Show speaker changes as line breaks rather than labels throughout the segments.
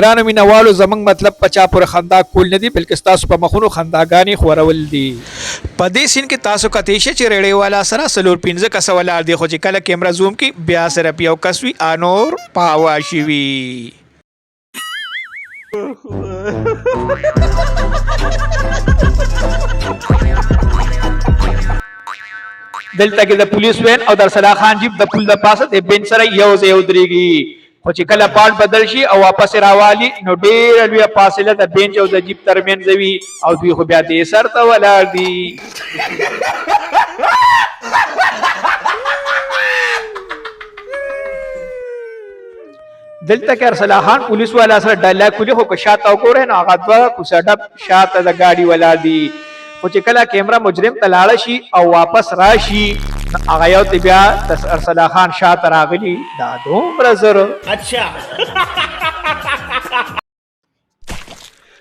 ګرانو مینوالو زمونږ مطلب پچا پورې خندا کول نه دي بلکې ستاسو په مخونو خنداګانې خورول دي. په دې سین کې تاسو کتی شئ چې ریډیو والا سره څلور پنځه کسه ولاړ دي خو چې کله کیمره زوم کې بیا صرف یو کس وي انور پاوا شي وي. دلته کې د پولیس وین او درسلا خان جیب د پل د پاسه د بین سره یو ځای ودرېږي خو چې کله پاټ بدل شي او واپس راوالي نو ډېره لویه فاصله د بینچ او د جیب ترمنځ وي او دوی خو بیا دې سر ته ولاړ دي. دلته کې ارسلا خان پولیس والا سره ډاله کولی خو که شاته وګورئ نو هغه دوه کوڅه ډب شاته د ګاډي ولاړ دي خو چې کله کیمره مجرم ته لاړه شي او واپس راشي هغه یو ته بیا د ارسلا خان شاته راغلي دا دومره زر.
اچھا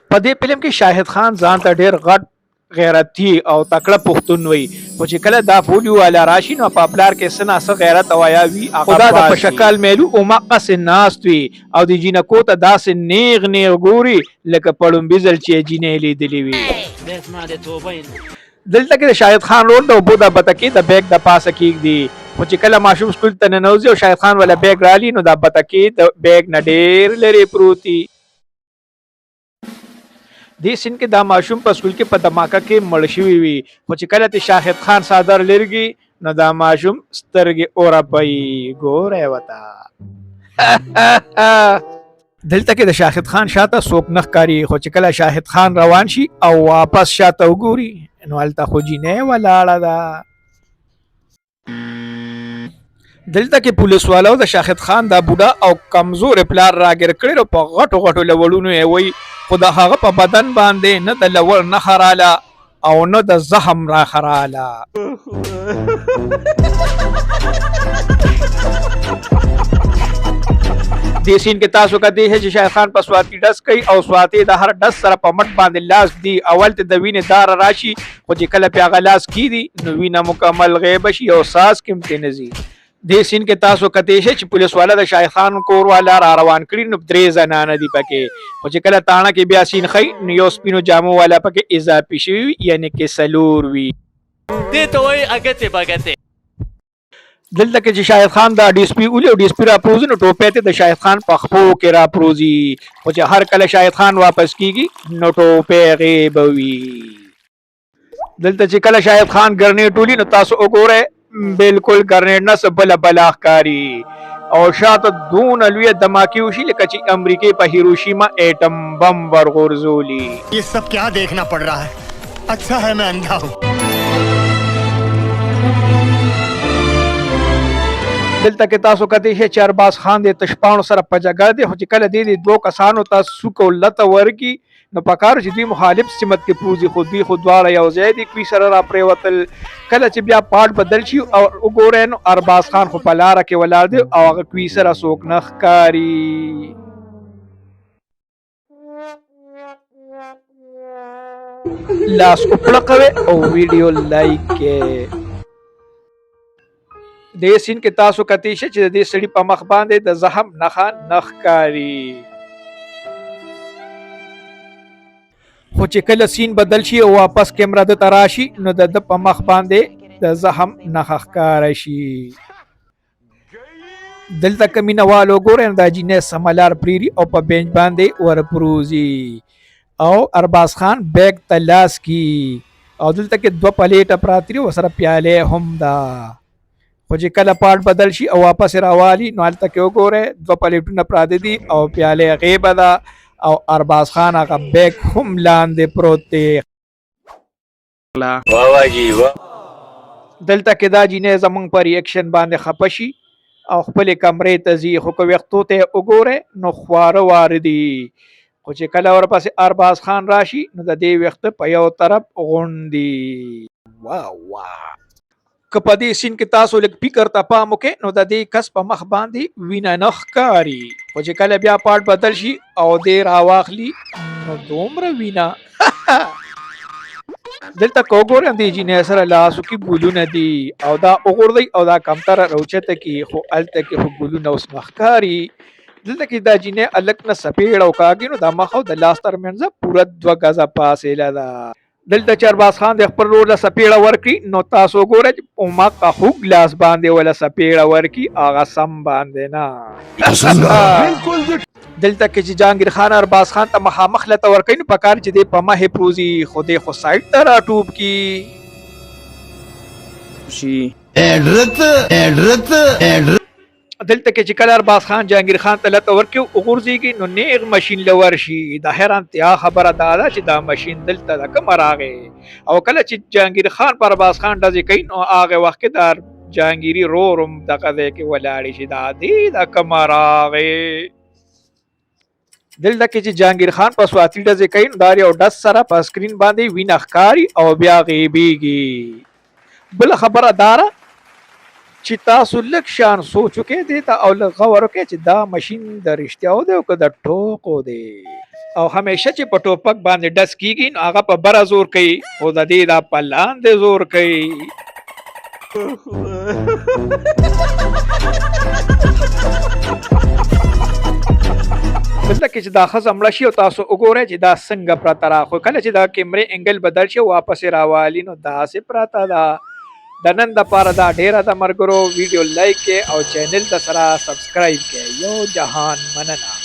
په دې فلم کې شاهد خان ځان ته ډېر غټ غیرتي او تکړه پښتون وي خو چې کله دا پولیو والا راشي نو په پلار کې سنا څه غیرت او حیا وي خدا د په شکل میلو او مقص ناست وي او د جینکو ته داسې نیغ نیغ ګوري لکه پړم بزل چې جینې لیدلې وي. دلته کې د شاهد خان رول د اوبو د بتکې د بیگ د پاسه کېږدي خو چې کله ماشوم سکول ته ننوځي او شاهد خان والا بیگ رالي نو د بتکې د بیگ نه ډېر لرې پروت وي. دې سین کې دا ماشوم په سکول کې په دماکه کې مړ شوی وي خو چې کله ته شاهد خان صادر لرګي نو دا ماشوم سترګې اورپي ګوره وتا. دلته کې د شاهد خان شاته څوک نه ښکاري خو چې کله شاهد خان روان شي او واپس شاته وګوري نو هلته خو جینۍ ولاړه ده. دلته کې پولیس والو د شاهد خان دا بوډا او کمزور پلار راګر کړی او په غټو غټو لوړونو یې وای خو د هغه په بدن باندې نه د لوړ نه خراله او نه د زخم را خراله. دې سین کې تاسو کدی چې شاهد خان په سواتي ډس کوي او سواتي د هر ډس سره په مټ باندې لاس دی اول ته د وینې دار راشي خو چې کله په غلاس کیدی نو وینه مکمل غیب شي او ساس کې نزي. دې سین کې تاسو کتی شئ چې پولیس والا د شاهد خان کور والا را روان کړي نو درې زنانه دي پکې خو چې کله تاڼه کې بیا سین خی نو یو سپینو جامو والا پکې اضافي شوي یعنی کې سلور وي.
دې ته وایي اګتې بګتې.
دلته کې چې شاهد خان دا ډي اس پي ولي او ډي اس پي را پروزي نو ټوپۍ ته د شاهد خان په خپو کې را پروزي خو چې هر کله شاهد خان واپس کیږي نو ټوپۍ غیب وي. دلته چې کله شاهد خان ګرنیټ ولي نو تاسو وګورئ بالکل ګرنیټ نه څه بله بلا ښکاري او شاته دونه لویه دماکې وشي لکه چې امریکې په هیروشیما ایټم بم ورغورځولي.
یہ سب کیا دیکھنا پڑ رہا ہے اچھا ہے میں اندھا ہوں.
دلته کې تاسو کتی شئ چې ارباز خان د تشپاڼو سره په جګړه دی خو چې کله دې دوه کسانو ته سوک او لته ورکي نو پکار چې دوی مخالف سمت کې پروزي خو دوی خو دواړه یو ځای دي کوي سره را پریوتل کله چې بیا پاټ بدل شي او وګورئ نو ارباز خان خو په لاره کې ولاړ دی او هغه کوي سره څوک نه ښکاري. لاس وپړقوئ او ویډیو لایک کړئ. دې سین کې تاسو کتی شئ چې د دې سړي په مخ باندې د زخم نښه نه ښکاري خو چې کله سین بدل شي او واپس کیمره د تراشي نو د په مخ باندې د زخم نښه ښکاره شي. دلته که مینهوالو ګورئ دا جینۍ سملار پریري او په بینچ باندې ورپروزي او ارباز خان بیگ ته لاس کی او دلته کې دوه پلیټه پراته دي ورسره پیالې هم ده خو چې کله پاټ بدل شي او واپس راوالي نو هلته کې وګورئ دوه پلیټونه پراته دي او پیالې غیبه ده او ارباز خان هغه بیگ هم لاندې پروت دی. دلته کې دا جینۍ زمونږ په ریاکشن باندې خفه شي او خپلې کمرې ته ځي خو که ویښتو ته یې وګورئ نو خواره واره دي خو چې کله ورپسې ارباز خان راشي نو د دې ویښته په یو طرف غونډي. که په دې سین کې تاسو لږ فکر ته پام وکړئ نو د دې کس په مخ باندې وینه نه ښکاري خو چې کله بیا پاټ بدل شي او دې راواخلي نو دومره وینه. دلته که وګورئ دې جینۍ سره لاسو کې ګلونه دي او دا وغورځئ او دا کمتره راوچته کړي خو هلته کې خو ګلونه اوس نه ښکاري دلته کې دا جینې الک نه سپېړ او کاږي نو د مخ او د لاس ترمنځ پوره 2 غزه فاصله ده. دلته چرباز خان د خپل ورور له سپېړه ورکړي نو تاسو ګورئ چې په مخه خوږ لاس باندې ولا سپېړه ورکړي هغه سم باندې نه. دلته کې چې جهانګیر خان ارباز خان ته مخامخ لته ورکړي نو پکار چې دی په مه پروزي خو دې خو سایډ ته راټوب کی دلته کې چې کله ارباز خان جهانګیر خان ته لته ورکړي وغورځېږي نو نیغ ماشین له ورشي. د حیرانتیا خبره دا ده چې دا ماشین دلته د کومه راغی او کله چې جهانګیر خان پر ارباز خان ډزې کوي نو هغه وخت کې د جهانګیري رور هم دغه ځای کې ولاړې شي دا دی د کومه راغی. دلته کې چې جهانګیر خان په سواتي ډزې کوي نو دا یو ډز سره په سکرین باندې وینه ښکاري او بیا غیبیږي. بله خبره دا ده چې تاسو لږ شان سوچ وکړئ دې ته او لږ غور وکړئ چې دا ماشین د رښتیاو دی او که د ټوکو دی او همیشه چې په ټوپک باندې ډز کیږي نو هغه په بره زور کوي خو د دې دا په لاندې زور کوي. دلته کې چې دا ښځه مړه شي او تاسو وګورئ چې دا څنګه پرته را خو کله چې دا کیمرې انګل بدل شي واپس راوالي نو داسې پرته ده. د نن دپاره دا ډیره د ملګرو ویډیو لایک کړئ او چینل ته سره سبسکرایب کړئ. یو جهان مننه.